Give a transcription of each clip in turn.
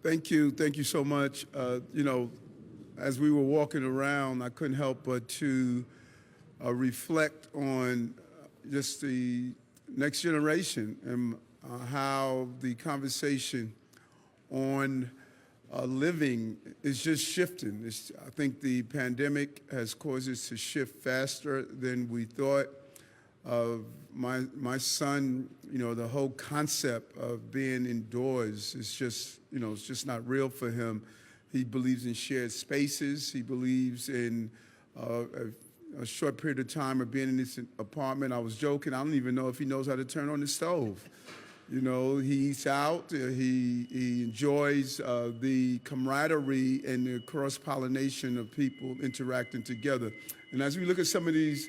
Thank you so much. As we were walking around, I couldn't help but to reflect on just the next generation and how the conversation on living is just shifting. I think the pandemic has caused us to shift faster than we thought. My son, the whole concept of being indoors is just, it's just not real for him. He believes in shared spaces. He believes in a short period of time of being in this apartment. I was joking. I don't even know if he knows how to turn on the stove. He eats out. He enjoys the camaraderie and the cross-pollination of people interacting together. And as we look at some of these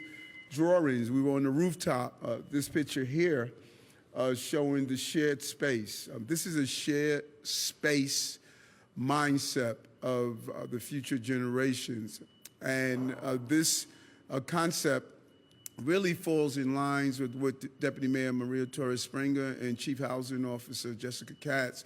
drawings, we were on the rooftop. This picture here showing the shared space. This is a shared space mindset of the future generations. And this concept really falls in lines with what Deputy Mayor Maria Torres Springer and Chief Housing Officer Jessica Katz,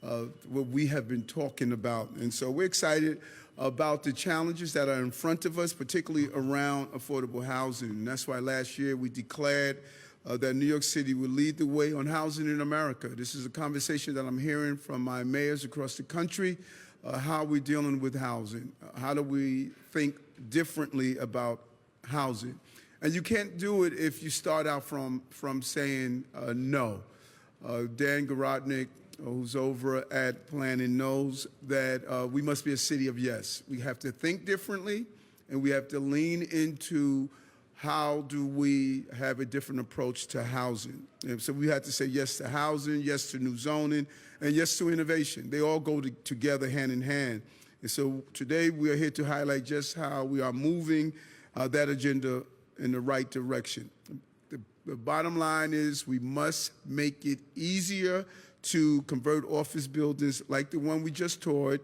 what we have been talking about. And so we're excited about the challenges that are in front of us, particularly around affordable housing. And that's why last year we declared that New York City would lead the way on housing in America. This is a conversation that I'm hearing from my mayors across the country. How are we dealing with housing? How do we think differently about housing? And you can't do it if you start out from saying no. Dan Garodnick, who's over at Planning, knows that we must be a city of yes. We have to think differently, and we have to lean into how do we have a different approach to housing. And so we have to say yes to housing, yes to new zoning, and yes to innovation. They all go together hand in hand. And so today we are here to highlight just how we are moving that agenda in the right direction. The bottom line is we must make it easier to convert office buildings like the one we just toured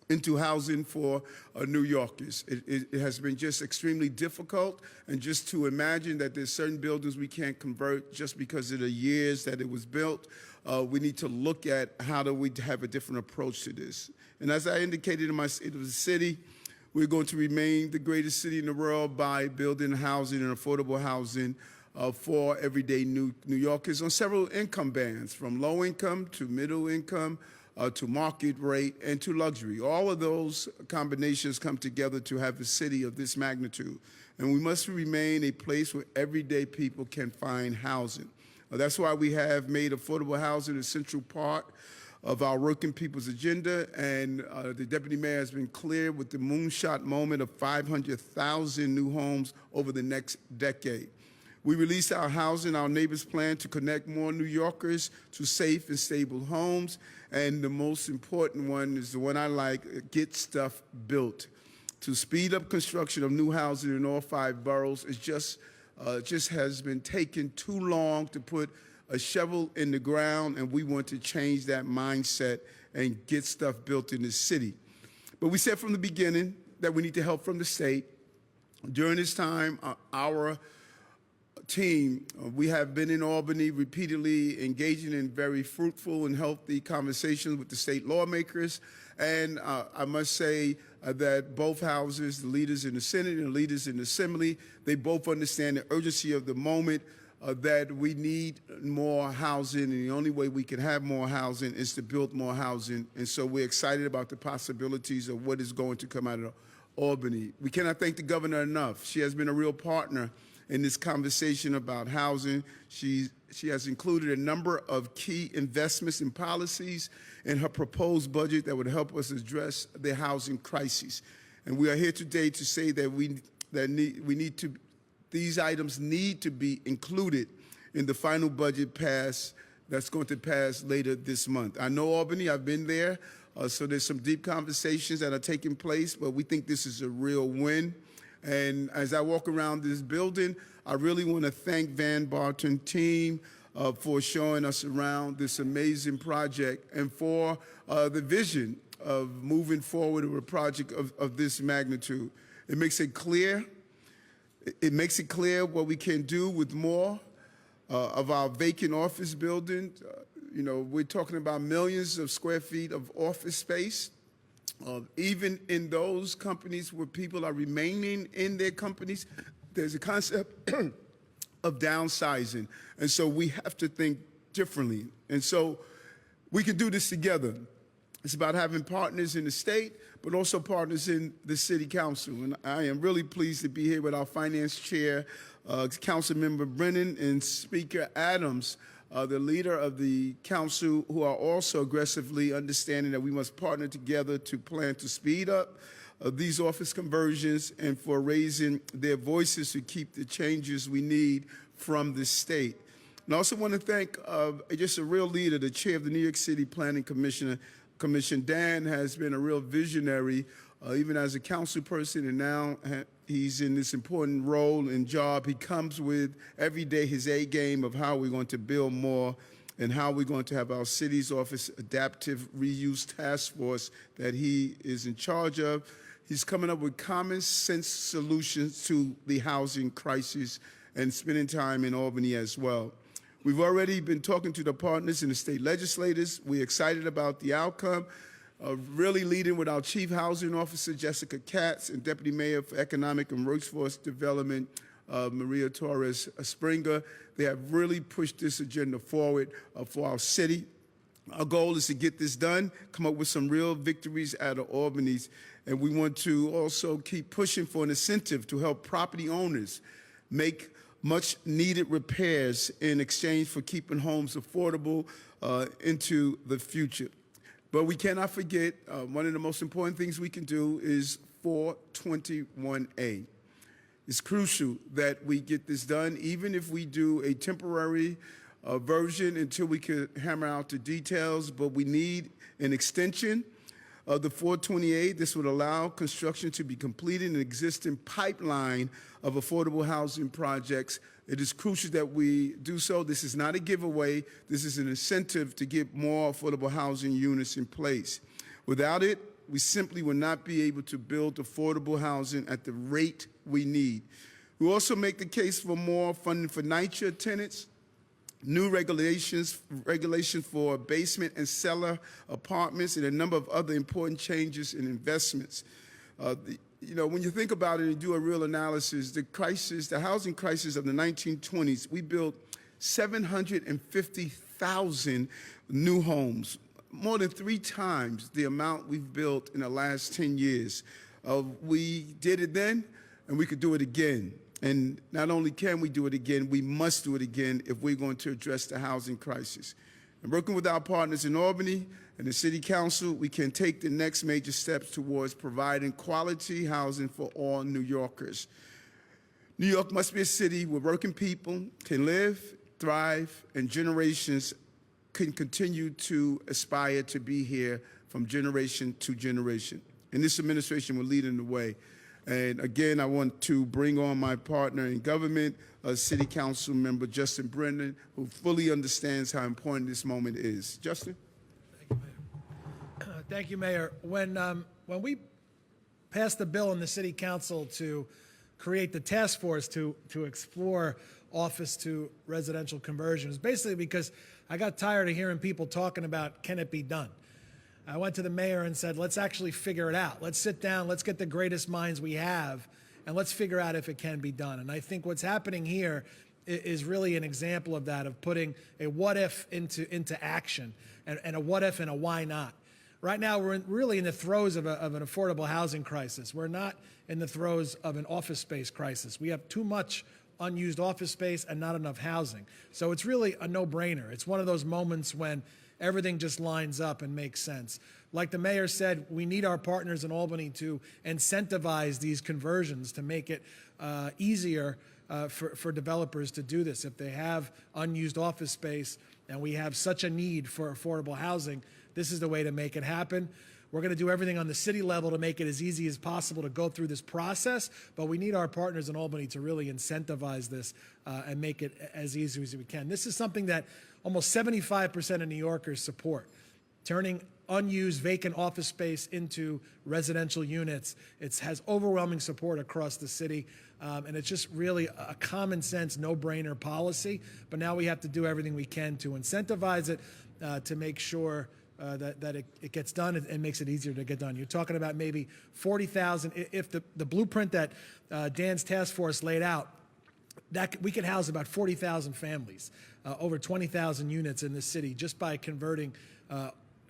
into housing for New Yorkers. It has been just extremely difficult, and just to imagine that there's certain buildings we can't convert just because of the years that it was built, we need to look at how do we have a different approach to this. And as I indicated in my State of the City, we're going to remain the greatest city in the world by building housing and affordable housing for everyday New Yorkers on several income bands, from low income to middle income, to market rate, and to luxury. All of those combinations come together to have a city of this magnitude. And we must remain a place where everyday people can find housing. That's why we have made affordable housing a central part of our working people's agenda, and the Deputy Mayor has been clear with the moonshot moment of 500,000 new homes over the next decade. We released our Housing Our Neighbors plan to connect more New Yorkers to safe and stable homes, and the most important one is the one I like, get stuff built. To speed up construction of new housing in all 5 boroughs, it just has been taking too long to put a shovel in the ground, and we want to change that mindset and get stuff built in the city. But we said from the beginning that we need the help from the state. During this time, our team, we have been in Albany repeatedly engaging in very fruitful and healthy conversations with the state lawmakers. And I must say that both houses, the leaders in the Senate and the leaders in the Assembly, they both understand the urgency of the moment, that we need more housing, and the only way we can have more housing is to build more housing. And so we're excited about the possibilities of what is going to come out of Albany. We cannot thank the governor enough. She has been a real partner in this conversation about housing. She has included a number of key investments and policies in her proposed budget that would help us address the housing crisis. And we are here today to say that these items need to be included in the final budget that's going to pass later this month. I know Albany, I've been there, so there's some deep conversations that are taking place, but we think this is a real win. And as I walk around this building, I really want to thank Van Barton team for showing us around this amazing project and for the vision of moving forward with a project of this magnitude. It makes it clear what we can do with more of our vacant office buildings. we're talking about millions of square feet of office space. Even in those companies where people are remaining in their companies, there's a concept of downsizing. And so we have to think differently. And so we can do this together. It's about having partners in the state, but also partners in the city council. And I am really pleased to be here with our finance chair, Council Member Brennan, and Speaker Adams, the leader of the council, who are also aggressively understanding that we must partner together to plan to speed up these office conversions and for raising their voices to keep the changes we need from the state. And I also want to thank just a real leader, the chair of the New York City Planning Commission. Dan has been a real visionary, even as a council person, and now he's in this important role and job. He comes with every day his A game of how we're going to build more and how we're going to have our city's office adaptive reuse task force that he is in charge of. He's coming up with common sense solutions to the housing crisis and spending time in Albany as well. We've already been talking to the partners and the state legislators. We're excited about the outcome, really leading with our Chief Housing Officer, Jessica Katz, and Deputy Mayor for Economic and Workforce Development, Maria Torres Springer. They have really pushed this agenda forward for our city. Our goal is to get this done, come up with some real victories out of Albany's, and we want to also keep pushing for an incentive to help property owners make much needed repairs in exchange for keeping homes affordable into the future. But we cannot forget one of the most important things we can do is 421A. It's crucial that we get this done, even if we do a temporary version until we can hammer out the details, but we need an extension of the 428. This would allow construction to be completed in an existing pipeline of affordable housing projects. It is crucial that we do so. This is not a giveaway. This is an incentive to get more affordable housing units in place. Without it, we simply will not be able to build affordable housing at the rate we need. We also make the case for more funding for NYCHA tenants, new regulations for basement and cellar apartments, and a number of other important changes and investments. When you think about it and do a real analysis, the housing crisis of the 1920s, we built 750,000 new homes, more than 3 times the amount we've built in the last 10 years. We did it then, and we could do it again. And not only can we do it again, we must do it again if we're going to address the housing crisis. And working with our partners in Albany and the City Council, we can take the next major steps towards providing quality housing for all New Yorkers. New York must be a city where working people can live, thrive, and generations can continue to aspire to be here from generation to generation. And this administration will lead in the way. And again, I want to bring on my partner in government, City Council Member Justin Brennan, who fully understands how important this moment is. Justin? Thank you, Mayor. Thank you, Mayor. When we passed the bill in the City Council to create the task force to explore office to residential conversions, basically because I got tired of hearing people talking about, can it be done? I went to the mayor and said, let's actually figure it out. Let's sit down, let's get the greatest minds we have, and let's figure out if it can be done. And I think what's happening here is really an example of that, of putting a what if into action, and a what if and a why not. Right now, we're really in the throes of an affordable housing crisis. We're not in the throes of an office space crisis. We have too much unused office space and not enough housing. So it's really a no-brainer. It's one of those moments when everything just lines up and makes sense. Like the mayor said, we need our partners in Albany to incentivize these conversions to make it easier for developers to do this. If they have unused office space and we have such a need for affordable housing, this is the way to make it happen. We're going to do everything on the city level to make it as easy as possible to go through this process, but we need our partners in Albany to really incentivize this and make it as easy as we can. This is something that almost 75% of New Yorkers support, turning unused vacant office space into residential units. It has overwhelming support across the city, and it's just really a common sense, no-brainer policy, but now we have to do everything we can to incentivize it. to make sure that it gets done and makes it easier to get done. You're talking about maybe 40,000. If the blueprint that Dan's task force laid out, that we could house about 40,000 families, over 20,000 units in this city just by converting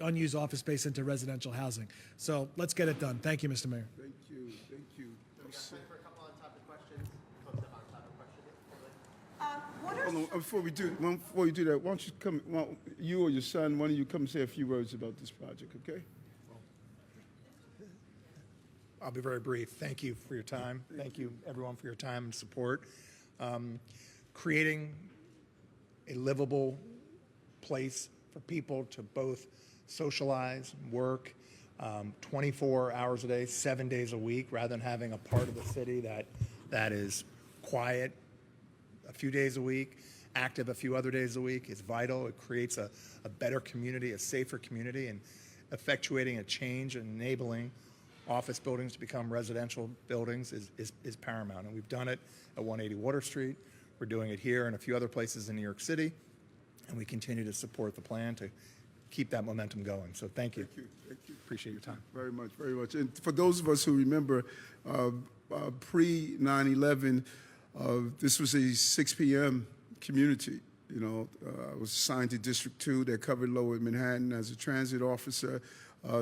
unused office space into residential housing. So let's get it done. Thank you, Mr. Mayor. Thank you. Thank you. We got time for a couple on-topic questions. Folks have on-topic questions. Hold on, before you do that, why don't you come, you or your son, why don't you come say a few words about this project, okay? I'll be very brief. Thank you for your time. Thank you, everyone, for your time and support. Creating a livable place for people to both socialize, work, 24 hours a day, 7 days a week, rather than having a part of the city that is quiet a few days a week, active a few other days a week is vital. It creates a better community, a safer community, and effectuating a change and enabling office buildings to become residential buildings is paramount. And we've done it at 180 Water Street. We're doing it here and a few other places in New York City. And we continue to support the plan to keep that momentum going. So thank you. Thank you. Thank you. Appreciate your time. Very much, very much. And for those of us who remember, pre 9/11, this was a 6 p.m. community. You know, I was assigned to District 2 that covered Lower Manhattan as a transit officer.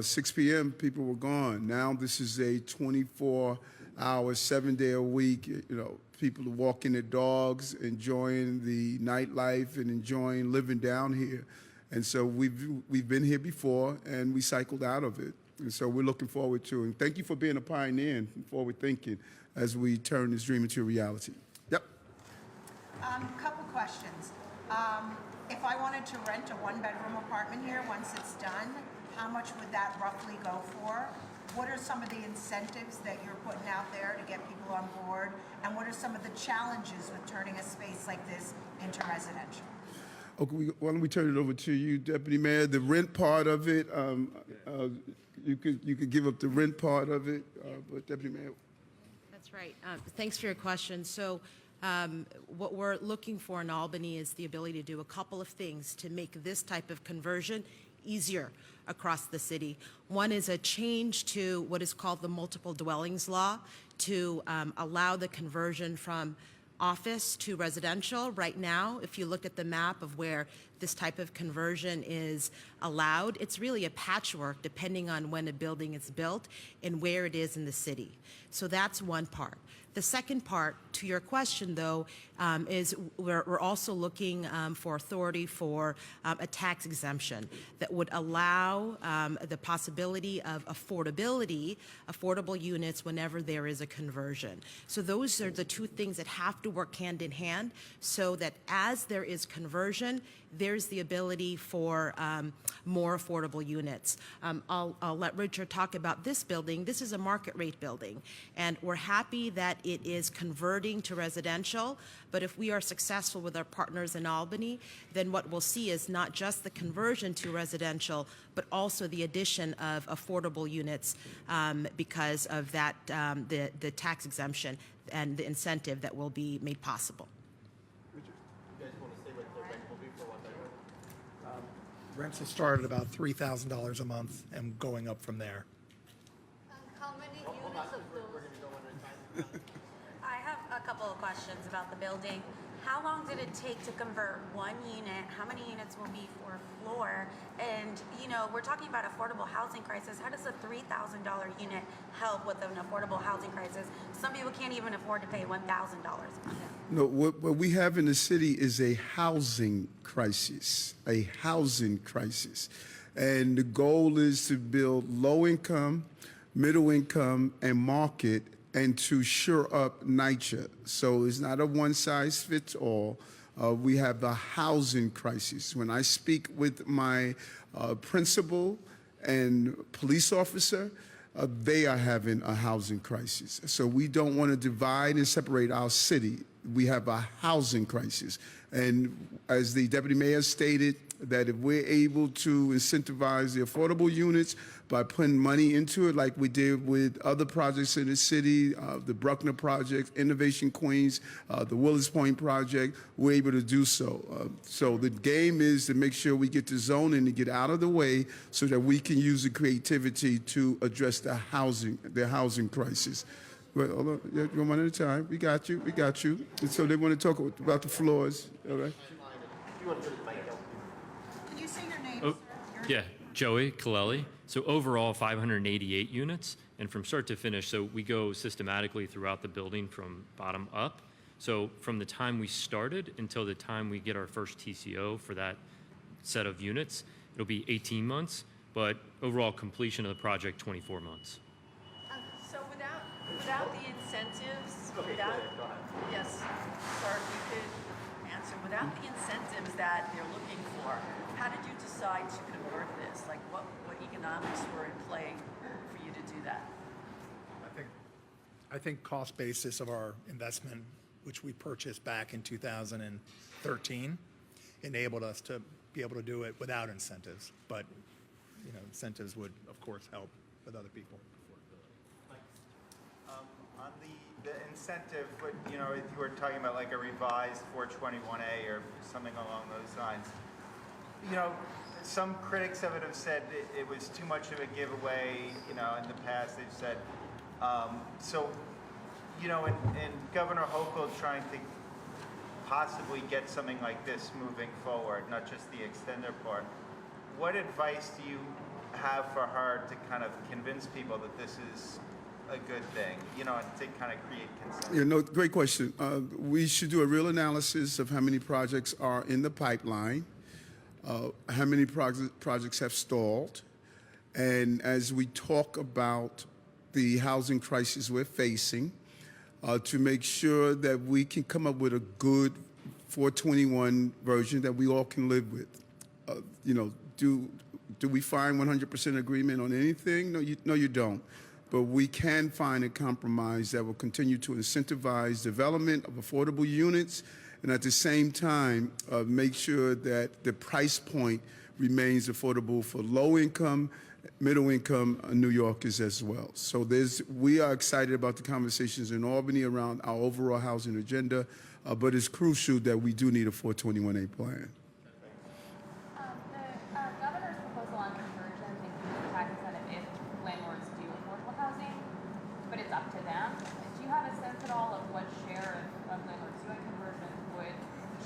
6 p.m. people were gone. Now this is a 24-hour, 7-day-a-week. You know, people are walking their dogs, enjoying the nightlife, and enjoying living down here. And so we've been here before, and we cycled out of it. And so we're looking forward to it. And thank you for being a pioneer and forward thinking as we turn this dream into a reality. Yep. Couple questions. If I wanted to rent a one-bedroom apartment here once it's done, how much would that roughly go for? What are some of the incentives that you're putting out there to get people on board? And what are some of the challenges with turning a space like this into residential? Okay, why don't we turn it over to you, Deputy Mayor? The rent part of it, you could give up the rent part of it, but Deputy Mayor. That's right. Thanks for your question. So what we're looking for in Albany is the ability to do a couple of things to make this type of conversion easier across the city. One is a change to what is called the multiple dwellings law to allow the conversion from office to residential. Right now, if you look at the map of where this type of conversion is allowed, it's really a patchwork depending on when a building is built and where it is in the city. So that's one part. The second part to your question, though, is we're also looking for authority for a tax exemption that would allow the possibility of affordable units whenever there is a conversion. So those are the two things that have to work hand in hand so that as there is conversion, there's the ability for more affordable units. I'll let Richard talk about this building. This is a market rate building, and we're happy that it is converting to residential, but if we are successful with our partners in Albany, then what we'll see is not just the conversion to residential, but also the addition of affordable units because of that, the tax exemption and the incentive that will be made possible. You guys want to say what the rent will be for one bedroom? Rents will start at about $3,000 a month and going up from there. How many Hold on, units of we're those? going to go one at a time. I have a couple of questions about the building. How long did it take to convert one unit? How many units will be for a floor? And, you know, we're talking about affordable housing crisis. How does a $3,000 unit help with an affordable housing crisis? Some people can't even afford to pay $1,000 a month. No, what we have in the city is a housing crisis, And the goal is to build low income, middle income, and market, and to shore up NYCHA. So it's not a one size fits all. We have the housing crisis. When I speak with my principal and police officer, they are having a housing crisis. So we don't want to divide and separate our city. We have a housing crisis. And as the deputy mayor stated, that if we're able to incentivize the affordable units by putting money into it, like we did with other projects in the city, the Bruckner project, Innovation Queens, the Willis Point project, we're able to do so. So the game is to make sure we get the zoning to get out of the way so that we can use the creativity to address the housing crisis. Well, hold on, yeah, one at a time. We got you. And so they want to talk about the floors. All right. Can you say your name, Oh, sir? Your- yeah, Joey Kaleli. So overall, 588 units, and from start to finish, so we go systematically throughout the building from bottom up. So from the time we started until the time we get our first TCO for that set of units, it'll be 18 months, but overall completion of the project, 24 months. So without the incentives, yes, sir, you could answer, without the incentives that they're looking for, how did you decide to convert this? Like what economics were in play for you to do that? I think cost basis of our investment, which we purchased back in 2013, enabled us to be able to do it without incentives. But, incentives would, of course, help with other people. On the incentive, but if you were talking about like a revised 421A or something along those lines, some critics of it have said it was too much of a giveaway. In the past they've said, and Governor Hochul trying to possibly get something like this moving forward, not just the extender part. What advice do you have for her to kind of convince people that this is a good thing, and to kind of create consensus? Great question. We should do a real analysis of how many projects are in the pipeline, how many projects have stalled, and as we talk about the housing crisis we're facing, to make sure that we can come up with a good 421 version that we all can live with. Do we find 100% agreement on anything? No, you don't. But we can find a compromise that will continue to incentivize development of affordable units and at the same time make sure that the price point remains affordable for low income, middle income New Yorkers as well. So we are excited about the conversations in Albany around our overall housing agenda, but it's crucial that we do need a 421A plan. The governor's proposal on conversions includes a tax incentive if landlords do affordable housing, but it's up to them. Do you have a sense at all of what share of landlords doing conversions would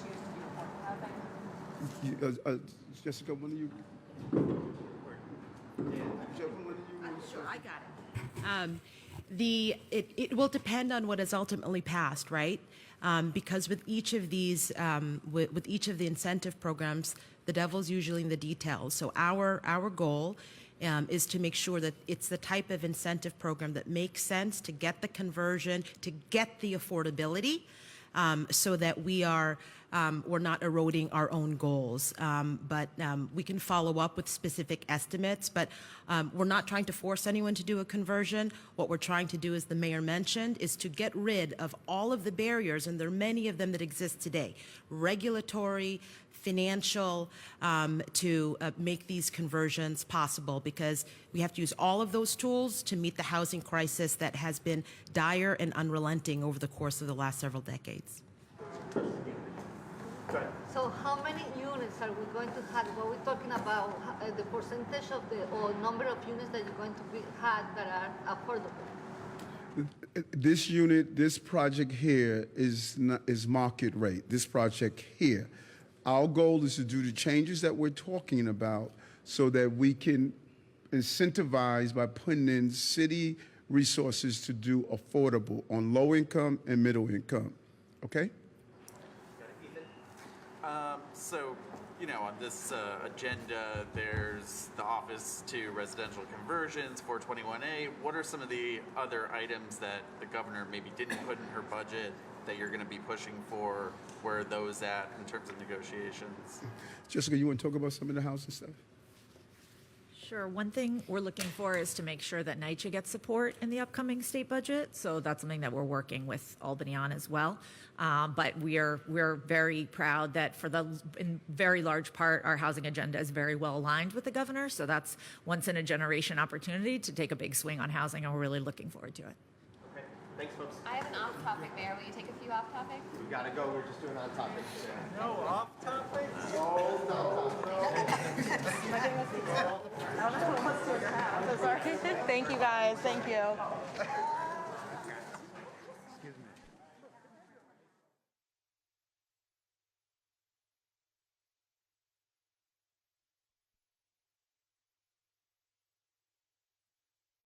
choose to do affordable housing? Jessica, when are you? Sure, I got it. It will depend on what is ultimately passed, right? Because with each of these, with each of the incentive programs, the devil's usually in the details. So our goal is to make sure that it's the type of incentive program that makes sense to get the conversion, to get the affordability, so that we're not eroding our own goals. But we can follow up with specific estimates, but we're not trying to force anyone to do a conversion. What we're trying to do, as the mayor mentioned, is to get rid of all of the barriers, and there are many of them that exist today, regulatory, financial, to make these conversions possible, because we have to use all of those tools to meet the housing crisis that has been dire and unrelenting over the course of the last several decades. So how many units are we going to have? What we're talking about, the percentage of or number of units that you're going to have that are affordable? This project here is market rate. This project here. Our goal is to do the changes that we're talking about so that we can incentivize by putting in city resources to do affordable on low income and middle income. Okay? So, on this agenda, there's the Office to Residential Conversions, 421A. What are some of the other items that the governor maybe didn't put in her budget that you're going to be pushing for? Where are those at in terms of negotiations? Jessica, you want to talk about some of the housing stuff? Sure. One thing we're looking for is to make sure that NYCHA gets support in the upcoming state budget. So that's something that we're working with Albany on as well. But we're very proud that in very large part, our housing agenda is very well aligned with the governor. So that's once in a generation opportunity to take a big swing on housing, and we're really looking forward to it. Okay, thanks, folks. I have an off-topic, Mayor. Will you take a few off-topic? We gotta go, we're just doing on topic. No, off topic? Thank you, guys. Thank you.